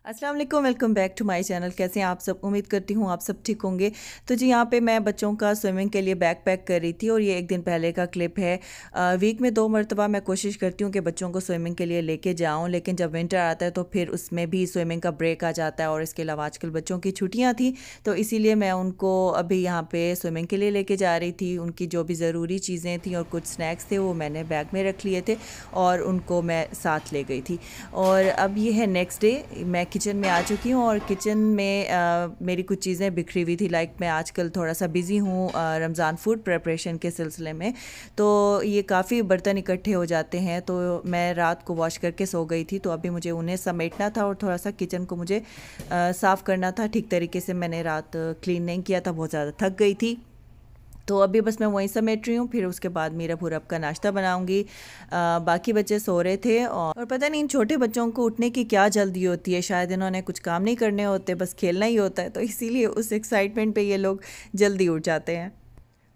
अस्सलाम वालेकुम, welcome back to my channel. कैसे हैं आप सब? उम्मीद करती हूँ आप सब ठीक होंगे। तो जी यहाँ पे मैं बच्चों का स्विमिंग के लिए बैग पैक कर रही थी और ये एक दिन पहले का क्लिप है। वीक में 2 मरतबा मैं कोशिश करती हूँ कि बच्चों को स्विमिंग के लिए लेके जाऊँ, लेकिन जब विंटर आता है तो फिर उसमें भी स्विमिंग का ब्रेक आ जाता है और इसके अलावा आजकल बच्चों की छुट्टियाँ थी, तो इसीलिए मैं उनको अभी यहाँ पर स्विमिंग के लिए लेके जा रही थी। उनकी जो भी ज़रूरी चीज़ें थी और कुछ स्नैक्स थे वो मैंने बैग में रख लिए थे और उनको मैं साथ ले गई थी। और अब ये है नेक्स्ट डे, मैं किचन में आ चुकी हूँ और किचन में मेरी कुछ चीज़ें बिखरी हुई थी। लाइक मैं आजकल थोड़ा सा बिज़ी हूँ रमज़ान फूड प्रिपरेशन के सिलसिले में, तो ये काफ़ी बर्तन इकट्ठे हो जाते हैं। तो मैं रात को वॉश करके सो गई थी, तो अभी मुझे उन्हें समेटना था और थोड़ा सा किचन को मुझे साफ़ करना था। ठीक तरीके से मैंने रात क्लीन नहीं किया था, बहुत ज़्यादा थक गई थी। तो अभी बस मैं वहीं समेट रही हूँ, फिर उसके बाद मीरा पूरब का नाश्ता बनाऊंगी। बाकी बच्चे सो रहे थे और पता नहीं इन छोटे बच्चों को उठने की क्या जल्दी होती है। शायद इन्होंने कुछ काम नहीं करने होते, बस खेलना ही होता है, तो इसीलिए उस एक्साइटमेंट पे ये लोग जल्दी उठ जाते हैं।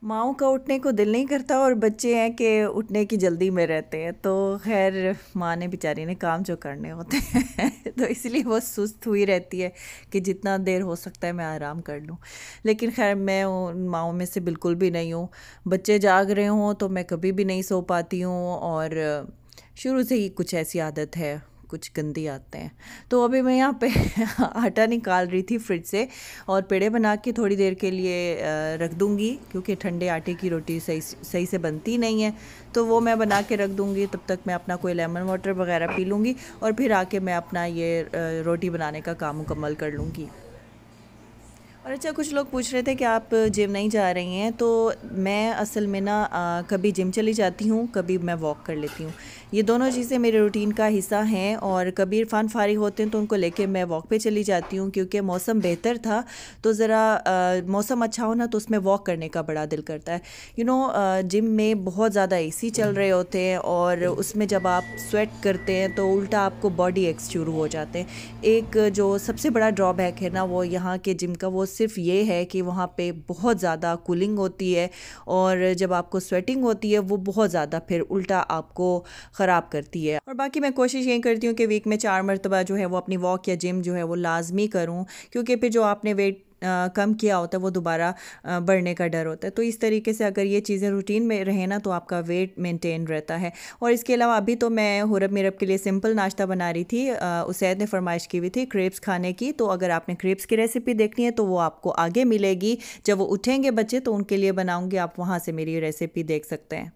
माँओं का उठने को दिल नहीं करता और बच्चे हैं कि उठने की जल्दी में रहते हैं। तो खैर माँ ने बेचारी ने काम जो करने होते हैं तो इसलिए वो सुस्त हुई रहती है कि जितना देर हो सकता है मैं आराम कर लूँ। लेकिन खैर मैं उन माँओं में से बिल्कुल भी नहीं हूँ। बच्चे जाग रहे हों तो मैं कभी भी नहीं सो पाती हूँ और शुरू से ही कुछ ऐसी आदत है, कुछ गंदी आते हैं। तो अभी मैं यहाँ पे आटा निकाल रही थी फ्रिज से और पेड़े बना के थोड़ी देर के लिए रख दूँगी, क्योंकि ठंडे आटे की रोटी सही से बनती नहीं है। तो वो मैं बना के रख दूँगी, तब तक मैं अपना कोई लेमन वाटर वगैरह पी लूँगी और फिर आके मैं अपना ये रोटी बनाने का काम मुकम्मल कर लूँगी। और अच्छा, कुछ लोग पूछ रहे थे कि आप जिम नहीं जा रही हैं, तो मैं असल में ना कभी जिम चली जाती हूँ, कभी मैं वॉक कर लेती हूँ। ये दोनों चीज़ें मेरे रूटीन का हिस्सा हैं और कभी इरफान फारिग होते हैं तो उनको लेके मैं वॉक पे चली जाती हूँ, क्योंकि मौसम बेहतर था तो ज़रा मौसम अच्छा हो ना तो उसमें वॉक करने का बड़ा दिल करता है। जिम में बहुत ज़्यादा एसी चल रहे होते हैं और उसमें जब आप स्वेट करते हैं तो उल्टा आपको बॉडी एक्स शुरू हो जाते हैं। एक जो सबसे बड़ा ड्रॉबैक है ना वो यहाँ के जिम का, वो सिर्फ ये है कि वहाँ पे बहुत ज़्यादा कूलिंग होती है और जब आपको स्वेटिंग होती है वो बहुत ज़्यादा फिर उल्टा आपको ख़राब करती है। और बाकी मैं कोशिश यही करती हूँ कि वीक में 4 मरतबा जो है वो अपनी वॉक या जिम जो है वो लाजमी करूँ, क्योंकि फिर जो आपने वेट कम किया होता है वो दोबारा बढ़ने का डर होता है। तो इस तरीके से अगर ये चीज़ें रूटीन में रहे ना तो आपका वेट मेंटेन रहता है। और इसके अलावा अभी तो मैं हुरब मीरब के लिए सिंपल नाश्ता बना रही थी। उसैद ने फरमाइश की हुई थी क्रेप्स खाने की, तो अगर आपने क्रेप्स की रेसिपी देखनी है तो वो आपको आगे मिलेगी। जब वो उठेंगे बच्चे तो उनके लिए बनाऊँगी, आप वहाँ से मेरी रेसिपी देख सकते हैं।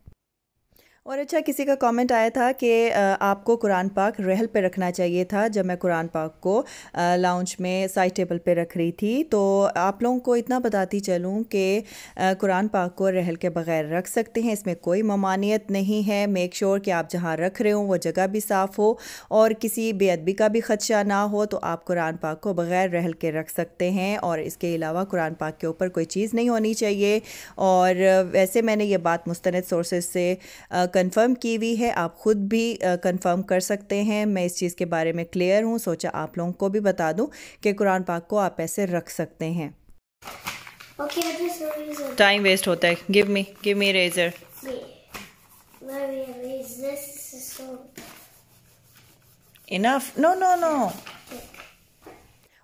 और अच्छा, किसी का कमेंट आया था कि आपको कुरान पाक रहल पे रखना चाहिए था। जब मैं कुरान पाक को लाउंज में साइड टेबल पे रख रही थी, तो आप लोगों को इतना बताती चलूँ कि कुरान पाक को रहल के बगैर रख सकते हैं, इसमें कोई ममानियत नहीं है। मेक श्योर कि आप जहाँ रख रहे हो वो जगह भी साफ़ हो और किसी बेअदबी का भी ख़दशा ना हो, तो आप कुरान पाक को बगैर रहल के रख सकते हैं। और इसके अलावा कुरान पाक के ऊपर कोई चीज़ नहीं होनी चाहिए। और वैसे मैंने ये बात मुस्तनद सोर्सेज से कंफर्म की हुई है, आप ख़ुद भी कंफर्म कर सकते हैं। मैं इस चीज़ के बारे में क्लियर हूँ, सोचा आप लोगों को भी बता दूँ कि कुरान पाक को आप ऐसे रख सकते हैं। टाइम वेस्ट होता है। Give me eraser. Enough, no.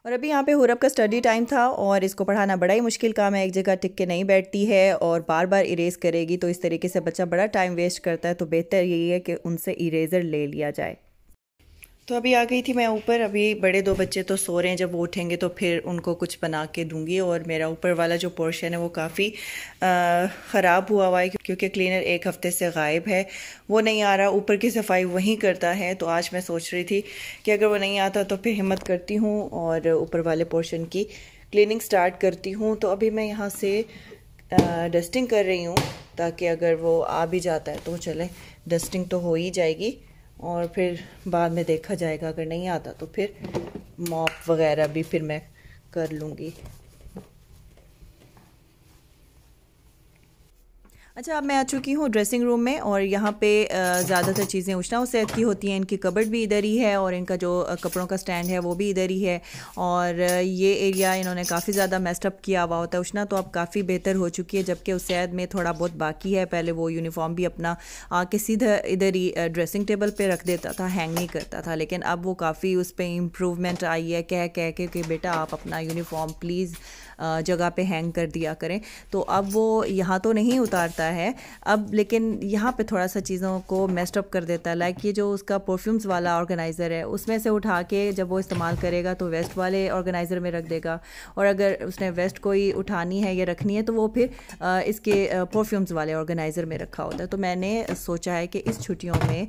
और अभी यहाँ पे हुरब का स्टडी टाइम था और इसको पढ़ाना बड़ा ही मुश्किल काम है। एक जगह टिक के नहीं बैठती है और बार बार इरेज करेगी, तो इस तरीके से बच्चा बड़ा टाइम वेस्ट करता है। तो बेहतर यही है कि उनसे इरेज़र ले लिया जाए। तो अभी आ गई थी मैं ऊपर। अभी बड़े 2 बच्चे तो सो रहे हैं, जब वो उठेंगे तो फिर उनको कुछ बना के दूंगी। और मेरा ऊपर वाला जो पोर्शन है वो काफ़ी ख़राब हुआ है, क्योंकि क्लीनर 1 हफ़्ते से गायब है, वो नहीं आ रहा। ऊपर की सफाई वहीं करता है। तो आज मैं सोच रही थी कि अगर वो नहीं आता तो फिर हिम्मत करती हूँ और ऊपर वाले पोर्शन की क्लीनिंग स्टार्ट करती हूँ। तो अभी मैं यहाँ से डस्टिंग कर रही हूँ, ताकि अगर वो आ भी जाता है तो चले, डस्टिंग तो हो ही जाएगी और फिर बाद में देखा जाएगा। अगर नहीं आता तो फिर मॉप वगैरह भी फिर मैं कर लूँगी। अच्छा, अब मैं आ चुकी हूँ ड्रेसिंग रूम में और यहाँ पे ज़्यादातर चीज़ें उष्णा सैद की होती हैं। इनकी कबर्ड भी इधर ही है और इनका जो कपड़ों का स्टैंड है वो भी इधर ही है। और ये एरिया इन्होंने काफ़ी ज़्यादा मेस्टअप किया हुआ होता है। उष्णा तो अब काफ़ी बेहतर हो चुकी है, जबकि उसैद में थोड़ा बहुत बाकी है। पहले वो यूनिफॉर्म भी अपना आके सीधा इधर ही ड्रेसिंग टेबल पर रख देता था, हैंग नहीं करता था, लेकिन अब वो काफ़ी उस पर इम्प्रूवमेंट आई है, कह कह के कि बेटा आप अपना यूनिफॉर्म प्लीज़ जगह पे हैंग कर दिया करें। तो अब वो यहाँ तो नहीं उतारता है अब, लेकिन यहाँ पे थोड़ा सा चीज़ों को मेस्ड अप कर देता है। लाइक ये जो उसका परफ्यूम्स वाला ऑर्गेनाइज़र है उसमें से उठा के जब वो इस्तेमाल करेगा तो वेस्ट वाले ऑर्गेनाइज़र में रख देगा, और अगर उसने वेस्ट कोई उठानी है या रखनी है तो वो फिर इसके परफ्यूम्स वाले ऑर्गेनाइज़र में रखा होता है। तो मैंने सोचा है कि इस छुट्टियों में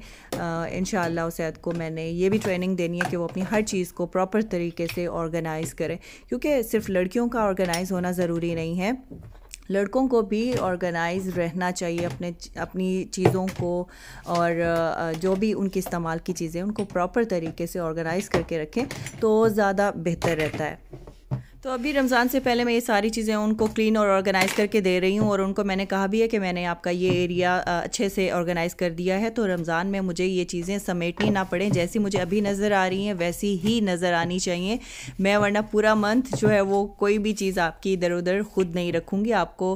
इंशाअल्लाह उसैद को मैंने ये भी ट्रेनिंग देनी है कि वो अपनी हर चीज़ को प्रॉपर तरीके से ऑर्गेनाइज़ करें, क्योंकि सिर्फ लड़कियों का ऑर्गेनाइज़ होना ज़रूरी नहीं है, लड़कों को भी ऑर्गेनाइज रहना चाहिए अपनी चीज़ों को। और जो भी उनके इस्तेमाल की चीज़ें उनको प्रॉपर तरीके से ऑर्गेनाइज़ करके रखें तो ज़्यादा बेहतर रहता है। तो अभी रमज़ान से पहले मैं ये सारी चीज़ें उनको क्लीन और ऑर्गेनाइज़ करके दे रही हूँ, और उनको मैंने कहा भी है कि मैंने आपका ये एरिया अच्छे से ऑर्गेनाइज़ कर दिया है, तो रमज़ान में मुझे ये चीज़ें समेटनी ना पड़े, जैसी मुझे अभी नज़र आ रही हैं वैसी ही नज़र आनी चाहिए मैं, वरना पूरा मंथ जो है वो कोई भी चीज़ आपकी इधर उधर खुद नहीं रखूँगी, आपको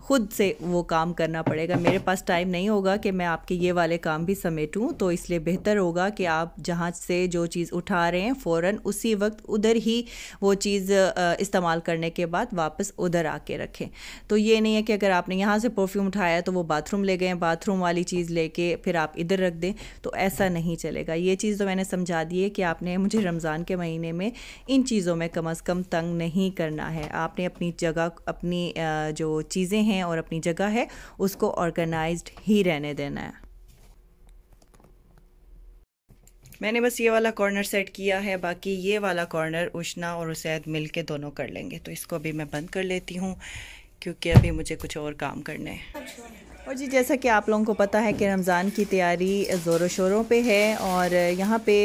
खुद से वो काम करना पड़ेगा। मेरे पास टाइम नहीं होगा कि मैं आपके ये वाले काम भी समेटूँ, तो इसलिए बेहतर होगा कि आप जहाँ से जो चीज़ उठा रहे हैं फ़ौरन उसी वक्त उधर ही वो चीज़ इस्तेमाल करने के बाद वापस उधर आके रखें। तो ये नहीं है कि अगर आपने यहाँ से परफ्यूम उठाया तो वो बाथरूम ले गए, बाथरूम वाली चीज़ लेके फिर आप इधर रख दें, तो ऐसा नहीं चलेगा। ये चीज़ तो मैंने समझा दी है कि आपने मुझे रमज़ान के महीने में इन चीज़ों में कम अज़ कम तंग नहीं करना है। आपने अपनी जगह, अपनी जो चीज़ें हैं और अपनी जगह है उसको ऑर्गेनाइज्ड ही रहने देना है। मैंने बस ये वाला कॉर्नर सेट किया है, बाकी ये वाला कॉर्नर उष्णा और उसैद मिल के दोनों कर लेंगे। तो इसको अभी मैं बंद कर लेती हूँ क्योंकि अभी मुझे कुछ और काम करने हैं। और जी, जैसा कि आप लोगों को पता है कि रमज़ान की तैयारी ज़ोरों शोरों पे है, और यहाँ पे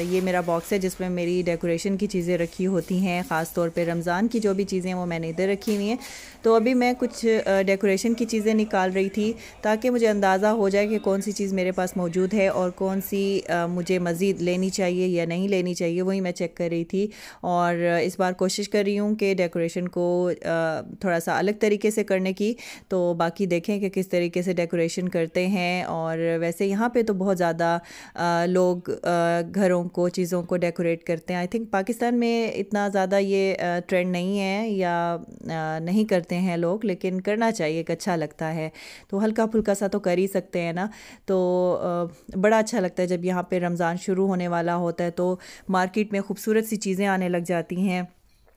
ये मेरा बॉक्स है जिसमें मेरी डेकोरेशन की चीज़ें रखी होती हैं। ख़ास तौर पे रमज़ान की जो भी चीज़ें वो मैंने इधर रखी हुई हैं। तो अभी मैं कुछ डेकोरेशन की चीज़ें निकाल रही थी ताकि मुझे अंदाज़ा हो जाए कि कौन सी चीज़ मेरे पास मौजूद है और कौन सी मुझे मज़ीद लेनी चाहिए या नहीं लेनी चाहिए, वही मैं चेक कर रही थी। और इस बार कोशिश कर रही हूँ कि डेकोरेशन को थोड़ा सा अलग तरीके से करने की। तो बाकी देखें कि किस तरीके से डेकोरेशन करते हैं। और वैसे यहाँ पे तो बहुत ज़्यादा लोग घरों को, चीज़ों को डेकोरेट करते हैं। आई थिंक पाकिस्तान में इतना ज़्यादा ये ट्रेंड नहीं है या नहीं करते हैं लोग, लेकिन करना चाहिए, एक अच्छा लगता है। तो हल्का फुल्का सा तो कर ही सकते हैं ना। तो बड़ा अच्छा लगता है जब यहाँ पे रमज़ान शुरू होने वाला होता है तो मार्केट में खूबसूरत सी चीज़ें आने लग जाती हैं,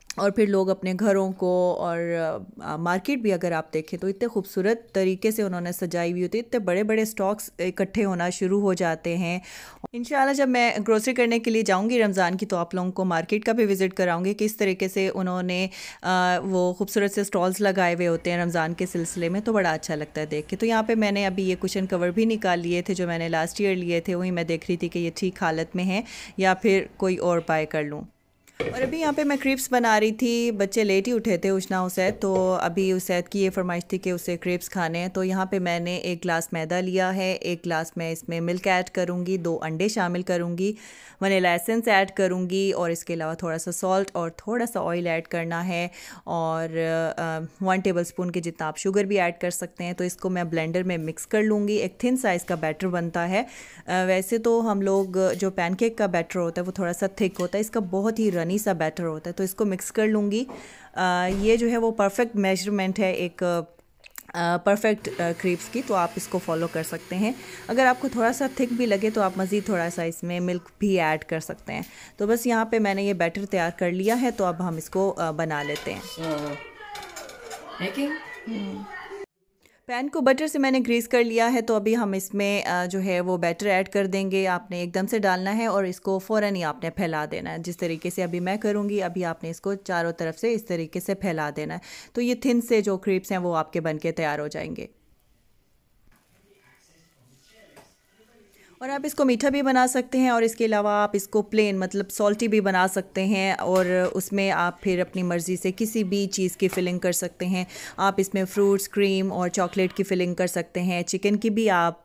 और फिर लोग अपने घरों को, और मार्केट भी अगर आप देखें तो इतने खूबसूरत तरीके से उन्होंने सजाई हुई होती है, इतने बड़े बड़े स्टॉक्स इकट्ठे होना शुरू हो जाते हैं। इंशाल्लाह जब मैं ग्रोसरी करने के लिए जाऊंगी रमज़ान की तो आप लोगों को मार्केट का भी विज़िट कराऊंगी, किस तरीके से उन्होंने वो खूबसूरत से स्टॉल्स लगाए हुए होते हैं रमज़ान के सिलसिले में। तो बड़ा अच्छा लगता है देख के। तो यहाँ पर मैंने अभी ये कुशन कवर भी निकाल लिए थे जो मैंने लास्ट ईयर लिए थे, वही मैं देख रही थी कि ये ठीक हालत में है या फिर कोई और बाय कर लूँ। और अभी यहाँ पे मैं क्रेप्स बना रही थी। बच्चे लेट ही उठे थे, उष्णा उसैद, तो अभी उसैद की ये फरमाइश थी कि उसे क्रेप्स खाने हैं। तो यहाँ पे मैंने 1 गिलास मैदा लिया है, 1 गिलास में इसमें मिल्क ऐड करूँगी, 2 अंडे शामिल करूँगी, वनीला एसेंस ऐड करूँगी, और इसके अलावा थोड़ा सा सॉल्ट और थोड़ा सा ऑयल ऐड करना है, और 1 टेबलस्पून के जितना आप शुगर भी ऐड कर सकते हैं। तो इसको मैं ब्लेंडर में मिक्स कर लूँगी। एक थिन साइज़ का बैटर बनता है। वैसे तो हम लोग जो पैनकेक का बैटर होता है वो थोड़ा सा थिक होता है, इसका बहुत ही रनी सा बैटर होता है। तो इसको मिक्स कर लूँगी। ये जो है वो परफेक्ट मेजरमेंट है एक परफेक्ट क्रेप्स की, तो आप इसको फॉलो कर सकते हैं। अगर आपको थोड़ा सा थिक भी लगे तो आप मज़ीद थोड़ा सा इसमें मिल्क भी ऐड कर सकते हैं। तो बस यहाँ पे मैंने ये बैटर तैयार कर लिया है, तो अब हम इसको बना लेते हैं। पैन को बटर से मैंने ग्रीस कर लिया है, तो अभी हम इसमें जो है वो बैटर ऐड कर देंगे। आपने एकदम से डालना है और इसको फ़ौरन ही आपने फैला देना है, जिस तरीके से अभी मैं करूँगी। अभी आपने इसको चारों तरफ से इस तरीके से फैला देना है, तो ये थिन से जो क्रेप्स हैं वो आपके बन के तैयार हो जाएंगे। और आप इसको मीठा भी बना सकते हैं और इसके अलावा आप इसको प्लेन मतलब सॉल्टी भी बना सकते हैं और उसमें आप फिर अपनी मर्ज़ी से किसी भी चीज़ की फ़िलिंग कर सकते हैं। आप इसमें फ्रूट्स, क्रीम और चॉकलेट की फ़िलिंग कर सकते हैं। चिकन की भी आप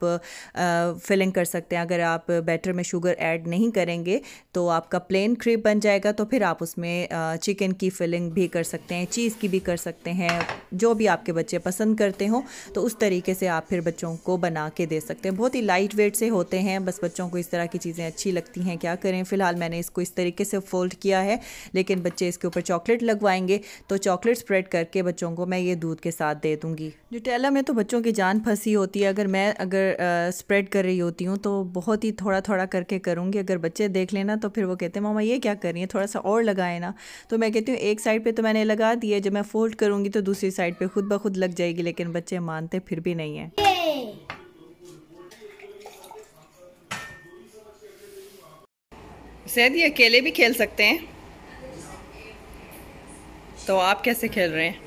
फ़िलिंग कर सकते हैं। अगर आप बैटर में शुगर ऐड नहीं करेंगे तो आपका प्लेन क्रीम बन जाएगा, तो फिर आप उसमें चिकन की फ़िलिंग भी कर सकते हैं, चीज़ की भी कर सकते हैं, जो भी आपके बच्चे पसंद करते हों तो उस तरीके से आप फिर बच्चों को बना के दे सकते हैं। बहुत ही लाइट वेट से होते हैं, बस बच्चों को इस तरह की चीज़ें अच्छी लगती हैं, क्या करें। फ़िलहाल मैंने इसको इस तरीके से फ़ोल्ड किया है, लेकिन बच्चे इसके ऊपर चॉकलेट लगवाएंगे तो चॉकलेट स्प्रेड करके बच्चों को मैं ये दूध के साथ दे दूँगी। न्यूटेला में तो बच्चों की जान फंसी होती है। अगर स्प्रेड कर रही होती हूँ तो बहुत ही थोड़ा थोड़ा करके करूँगी। अगर बच्चे देख लेना तो फिर वो कहते हैं मामा ये क्या कर रही है, थोड़ा सा और लगाए ना। तो मैं कहती हूँ एक साइड पे तो मैंने लगा दी है, जब मैं फ़ोल्ड करूँगी तो दूसरी साइड पे खुद ब खुद लग जाएगी, लेकिन बच्चे मानते फिर भी नहीं है। सैद ये अकेले भी खेल सकते हैं, तो आप कैसे खेल रहे हैं?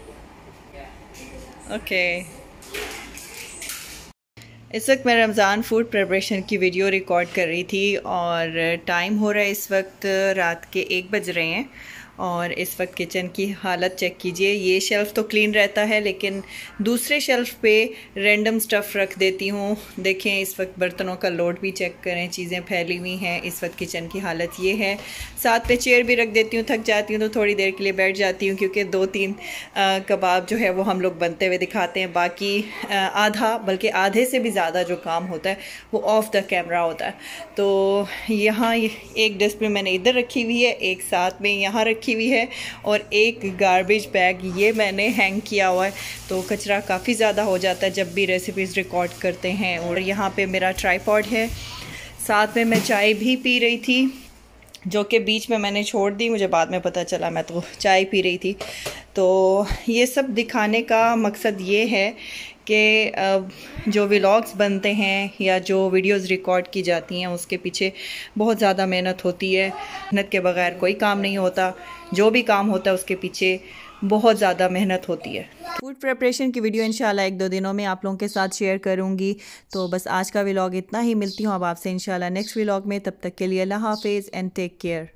ओके। इस वक्त मैं रमज़ान फूड प्रिपरेशन की वीडियो रिकॉर्ड कर रही थी और टाइम हो रहा है इस वक्त रात के 1 बज रहे हैं। और इस वक्त किचन की हालत चेक कीजिए। ये शेल्फ़ तो क्लीन रहता है, लेकिन दूसरे शेल्फ़ पे रैंडम स्टफ़ रख देती हूँ। देखें इस वक्त बर्तनों का लोड भी चेक करें, चीज़ें फैली हुई हैं। इस वक्त किचन की हालत ये है। साथ पे चेयर भी रख देती हूँ, थक जाती हूँ तो थोड़ी देर के लिए बैठ जाती हूँ, क्योंकि 2-3 कबाब जो है वो हम लोग बनते हुए दिखाते हैं। बाकी आधा, बल्कि आधे से भी ज़्यादा जो काम होता है वो ऑफ द कैमरा होता है। तो यहाँ एक डस्टबिन मैंने इधर रखी हुई है, एक साथ में यहाँ रखी हुई है और एक गार्बेज बैग ये मैंने हैंग किया हुआ है। तो कचरा काफ़ी ज़्यादा हो जाता है जब भी रेसिपीज़ रिकॉर्ड करते हैं। और यहाँ पे मेरा ट्राइपॉड है, साथ में मैं चाय भी पी रही थी, जो कि बीच में मैंने छोड़ दी, मुझे बाद में पता चला मैं तो चाय पी रही थी। तो ये सब दिखाने का मकसद ये है कि जो व्लॉग्स बनते हैं या जो वीडियोस रिकॉर्ड की जाती हैं उसके पीछे बहुत ज़्यादा मेहनत होती है। मेहनत के बगैर कोई काम नहीं होता, जो भी काम होता है उसके पीछे बहुत ज़्यादा मेहनत होती है। फूड प्रिपरेशन की वीडियो इंशाल्लाह 1-2 दिनों में आप लोगों के साथ शेयर करूँगी। तो बस आज का व्लॉग इतना ही, मिलती हूँ अब आपसे इंशाल्लाह नेक्स्ट व्लॉग में। तब तक के लिए अल्लाह हाफिज़ एंड टेक केयर।